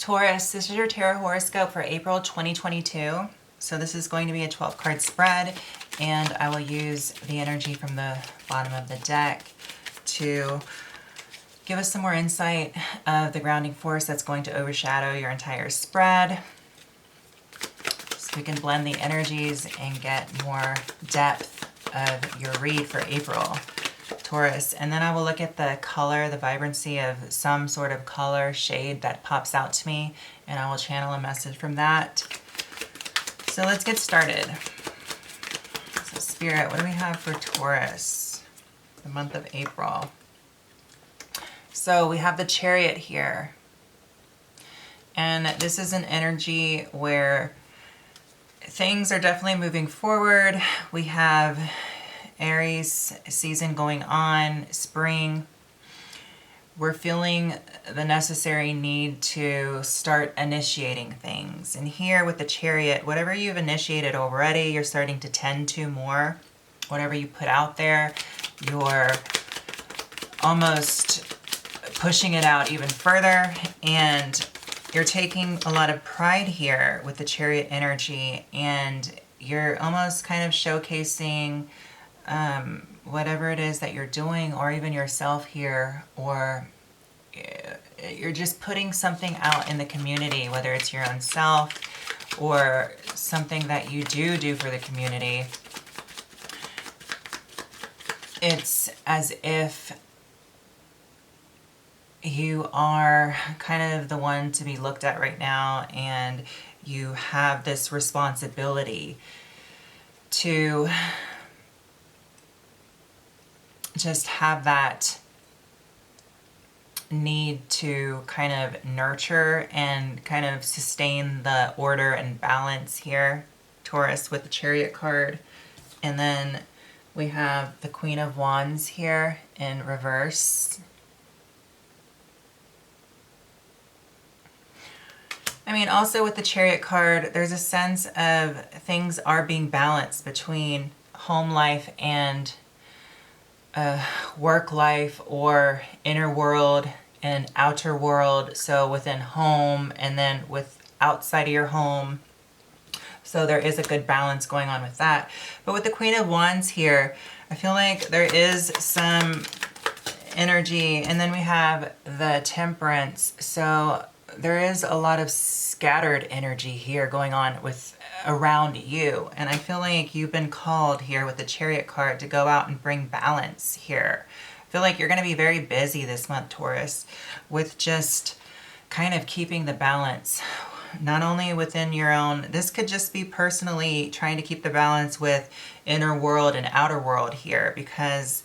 Taurus, this is your tarot horoscope for April 2022. So this is going to be a 12-card spread, and I will use the energy from the bottom of the deck to give us some more insight of the grounding force that's going to overshadow your entire spread, so we can blend the energies and get more depth of your read for April, Taurus. And then I will look at the color, the vibrancy of some sort of color shade that pops out to me, and I will channel a message from that. So let's get started. So Spirit, what do we have for Taurus, the month of April? So we have the Chariot here, and this is an energy where things are definitely moving forward. We have Aries season going on, spring. We're feeling the necessary need to start initiating things. And here with the Chariot, whatever you've initiated already, you're starting to tend to more. Whatever you put out there, you're almost pushing it out even further. And you're taking a lot of pride here with the Chariot energy, and you're almost kind of showcasing whatever it is that you're doing, or even yourself here, or you're just putting something out in the community, whether it's your own self or something that you do for the community. It's as if you are kind of the one to be looked at right now, and you have this responsibility to just have that need to kind of nurture and kind of sustain the order and balance here, Taurus, with the Chariot card. And then we have the Queen of Wands here in reverse. I mean, also with the Chariot card, there's a sense of things are being balanced between home life and work life, or inner world and outer world. So within home and then with outside of your home. So there is a good balance going on with that. But with the Queen of Wands here, I feel like there is some energy. And then we have the Temperance. So there is a lot of scattered energy here going on with around you, and I feel like you've been called here with the Chariot card to go out and bring balance here. I feel like you're going to be very busy this month, Taurus, with just kind of keeping the balance, not only within your own, this could just be personally trying to keep the balance with inner world and outer world here, because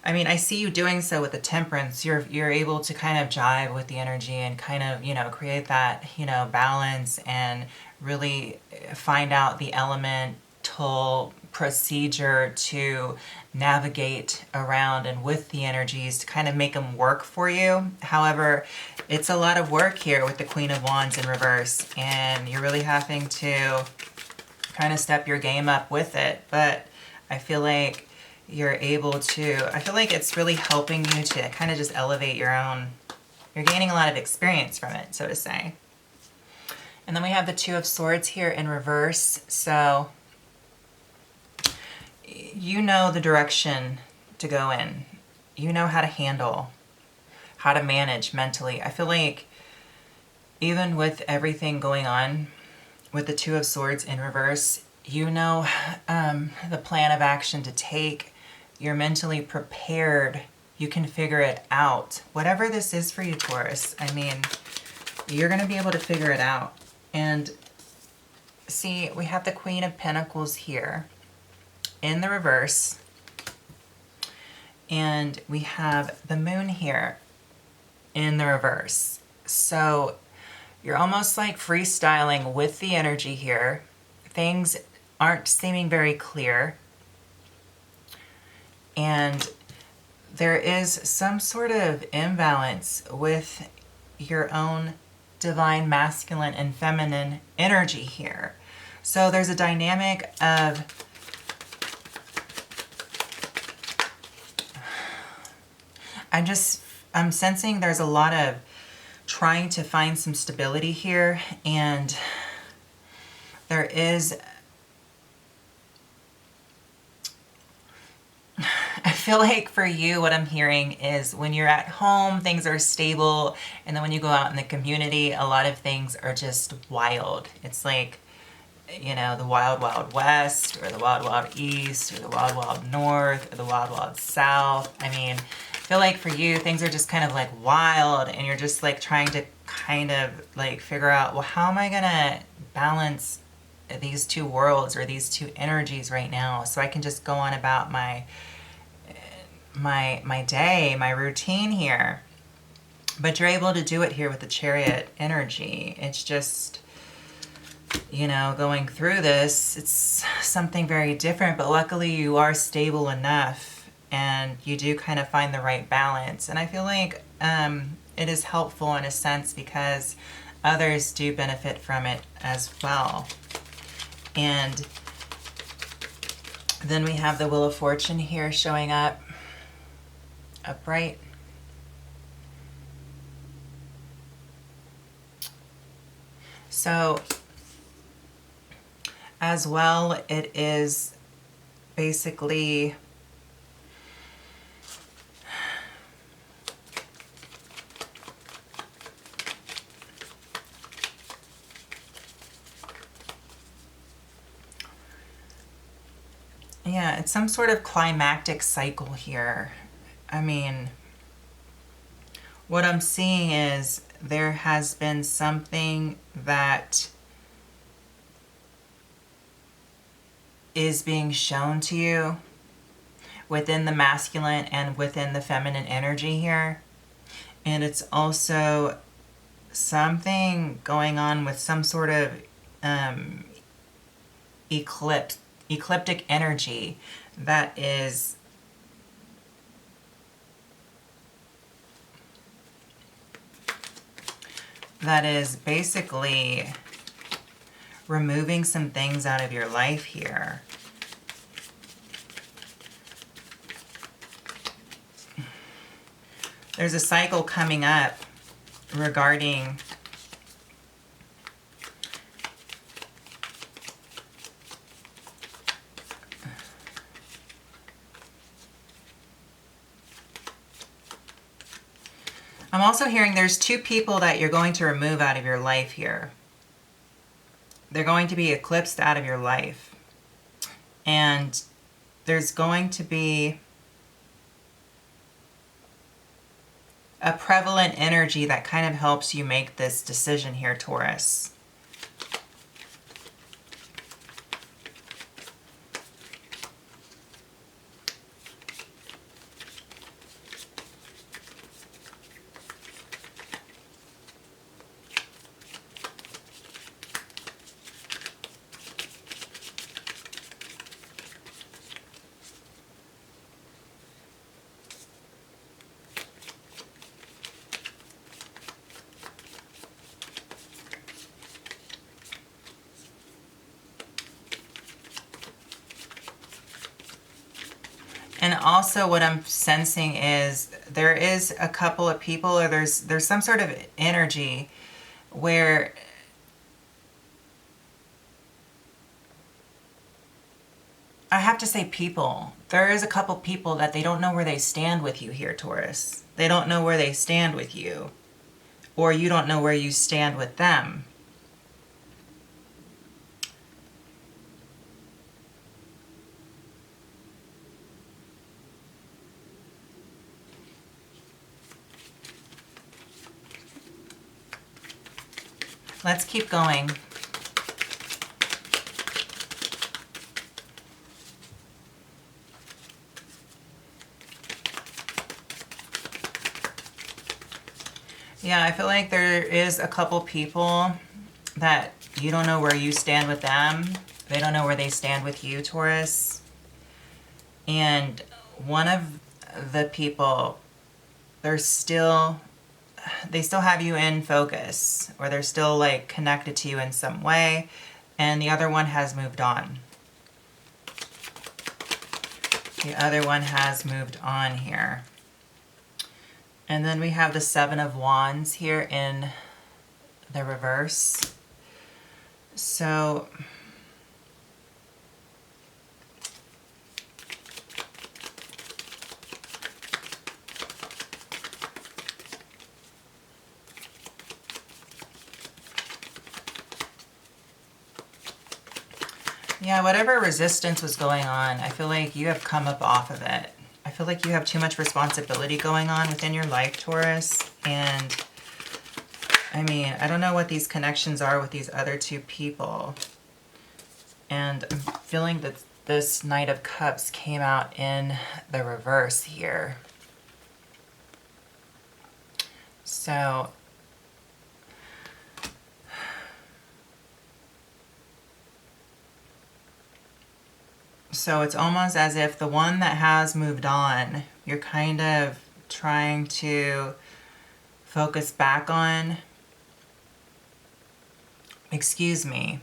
I mean, I see you doing so with the Temperance. You're able to kind of jive with the energy and kind of, you know, create that, you know, balance, and really find out the elemental procedure to navigate around and with the energies to kind of make them work for you. However, it's a lot of work here with the Queen of Wands in reverse, and you're really having to kind of step your game up with it. But I feel like you're able to, I feel like it's really helping you to kind of just elevate your own, you're gaining a lot of experience from it, so to say. And then we have the Two of Swords here in reverse. So you know the direction to go in. You know how to handle, how to manage mentally. I feel like even with everything going on with the Two of Swords in reverse, you know the plan of action to take. You're mentally prepared. You can figure it out. Whatever this is for you, Taurus, I mean, you're going to be able to figure it out. And see, we have the Queen of Pentacles here in the reverse. And we have the Moon here in the reverse. So you're almost like freestyling with the energy here. Things aren't seeming very clear. And there is some sort of imbalance with your own divine masculine and feminine energy here. So there's a dynamic of I'm sensing there's a lot of trying to find some stability here, and there is, I feel like for you, what I'm hearing is when you're at home, things are stable, and then when you go out in the community, a lot of things are just wild. It's like, you know, the wild, wild west, or the wild, wild east, or the wild, wild north, or the wild, wild south. I mean, I feel like for you, things are just kind of like wild, and you're just like trying to kind of like figure out, well, how am I gonna balance these two worlds or these two energies right now so I can just go on about my day, my routine here. But you're able to do it here with the Chariot energy. It's just, you know, going through this, it's something very different, but luckily you are stable enough and you do kind of find the right balance. And I feel like it is helpful in a sense because others do benefit from it as well. And then we have the Wheel of Fortune here showing up upright. So as well, it is basically yeah, it's some sort of climactic cycle here. I mean, what I'm seeing is there has been something that is being shown to you within the masculine and within the feminine energy here. And it's also something going on with some sort of ecliptic energy that is basically removing some things out of your life here. There's a cycle coming up regarding I'm also hearing there's two people that you're going to remove out of your life here. They're going to be eclipsed out of your life. And there's going to be a prevalent energy that kind of helps you make this decision here, Taurus. And also what I'm sensing is there is a couple of people, or there's some sort of energy where I have to say people. There is a couple people that they don't know where they stand with you here, Taurus. They don't know where they stand with you, or you don't know where you stand with them. Let's keep going. Yeah, I feel like there is a couple people that you don't know where you stand with them. They don't know where they stand with you, Taurus. And one of the people, they still have you in focus, or they're still like connected to you in some way, and the other one has moved on. The other one has moved on here. And then we have the Seven of Wands here in the reverse. So yeah, whatever resistance was going on, I feel like you have come up off of it. I feel like you have too much responsibility going on within your life, Taurus. And I mean, I don't know what these connections are with these other two people. And I'm feeling that this Knight of Cups came out in the reverse here. So it's almost as if the one that has moved on, you're kind of trying to focus back on. Excuse me.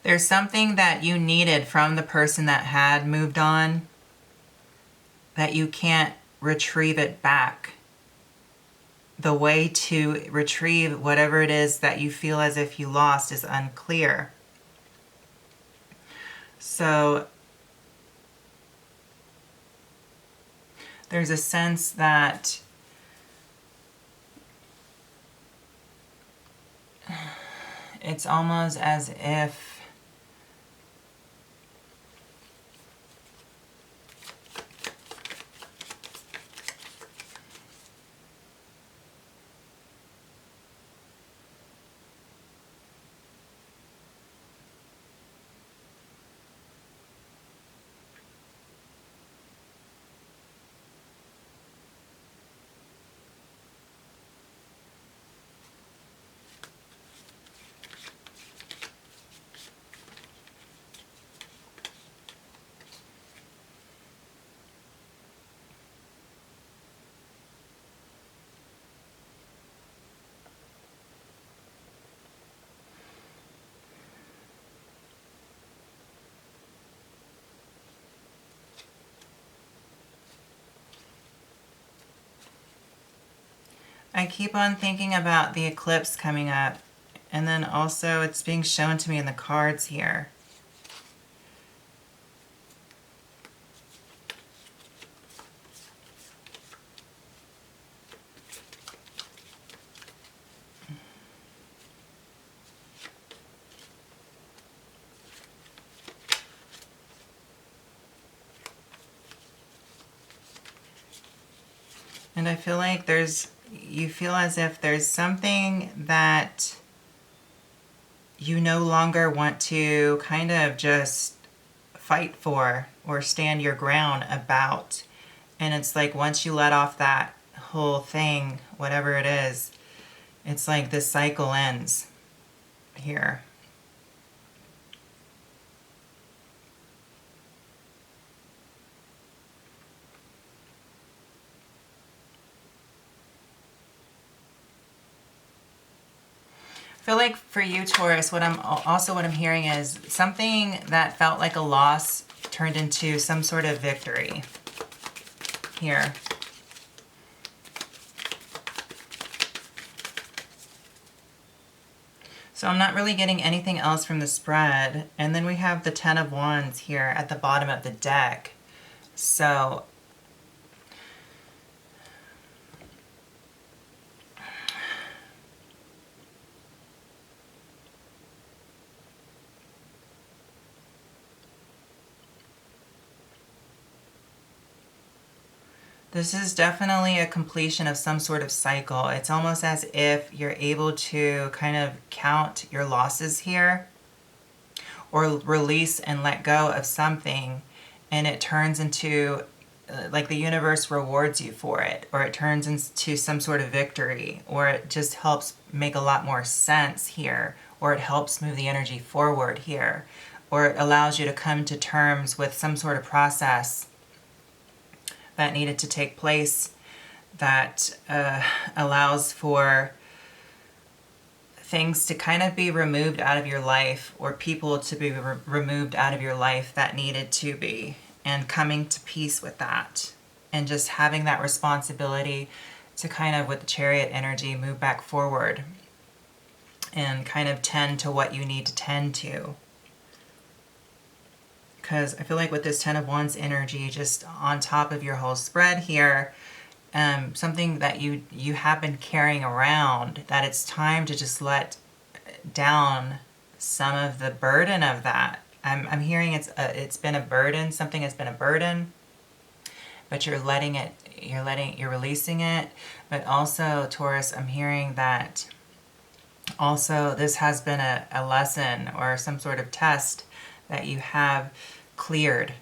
There's something that you needed from the person that had moved on that you can't retrieve it back. The way to retrieve whatever it is that you feel as if you lost is unclear. So there's a sense that it's almost as if I keep on thinking about the eclipse coming up, and then also it's being shown to me in the cards here. And I feel like you feel as if there's something that you no longer want to kind of just fight for or stand your ground about. And it's like once you let off that whole thing, whatever it is, it's like this cycle ends here. I feel like for you, Taurus, what I'm hearing is something that felt like a loss turned into some sort of victory here. So I'm not really getting anything else from the spread. And then we have the Ten of Wands here at the bottom of the deck. So this is definitely a completion of some sort of cycle. It's almost as if you're able to kind of count your losses here or release and let go of something, and it turns into like the universe rewards you for it, or it turns into some sort of victory, or it just helps make a lot more sense here, or it helps move the energy forward here, or it allows you to come to terms with some sort of process that needed to take place that allows for things to kind of be removed out of your life, or people to be removed out of your life that needed to be, and coming to peace with that, and just having that responsibility to kind of, with the Chariot energy, move back forward and kind of tend to what you need to tend to. Because I feel like with this Ten of Wands energy, just on top of your whole spread here, something that you have been carrying around, that it's time to just let down some of the burden of that. I'm hearing it's been a burden. Something has been a burden, but you're releasing it. But also, Taurus, I'm hearing that also this has been a lesson or some sort of test that you have cleared,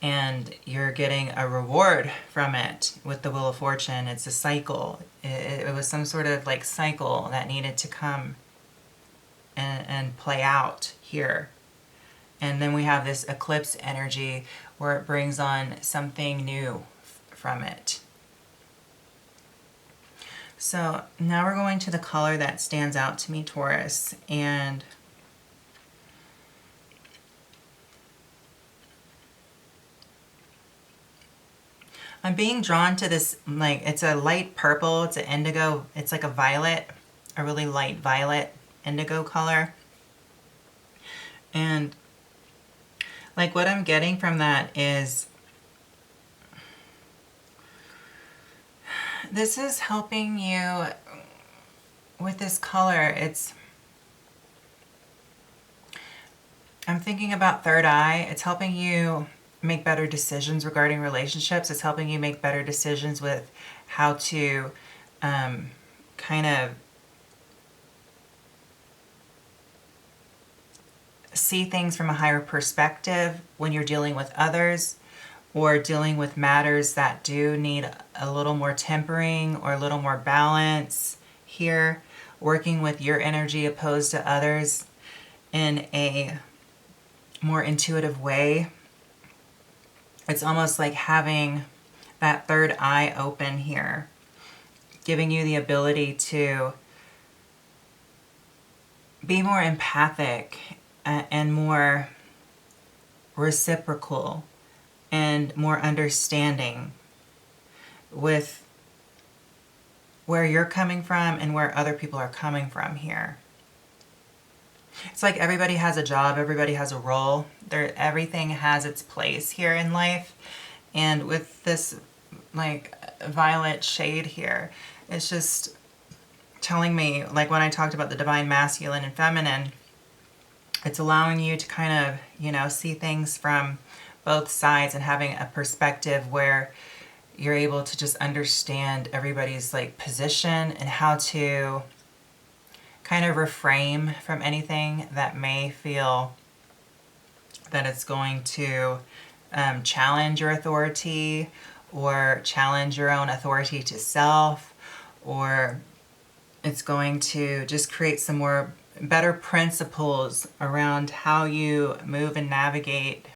and you're getting a reward from it with the Wheel of Fortune. It's a cycle. It was some sort of like cycle that needed to come and play out here. And then we have this eclipse energy where it brings on something new from it. So now we're going to the color that stands out to me, Taurus, and I'm being drawn to this, like, it's a light purple, it's an indigo, it's like a violet, a really light violet indigo color. And like what I'm getting from that is this is helping you with this color. I'm thinking about third eye. It's helping you make better decisions regarding relationships. It's helping you make better decisions with how to kind of see things from a higher perspective when you're dealing with others, or dealing with matters that do need a little more tempering or a little more balance here, working with your energy opposed to others in a more intuitive way. It's almost like having that third eye open here, giving you the ability to be more empathic and more reciprocal and more understanding with where you're coming from and where other people are coming from here. It's like everybody has a job, everybody has a role. Everything has its place here in life. And with this like violet shade here, it's just telling me, like when I talked about the divine masculine and feminine, it's allowing you to kind of, you know, see things from both sides and having a perspective where you're able to just understand everybody's like position and how to kind of refrain from anything that may feel that it's going to challenge your authority or challenge your own authority to self, or it's going to just create some more better principles around how you move and navigate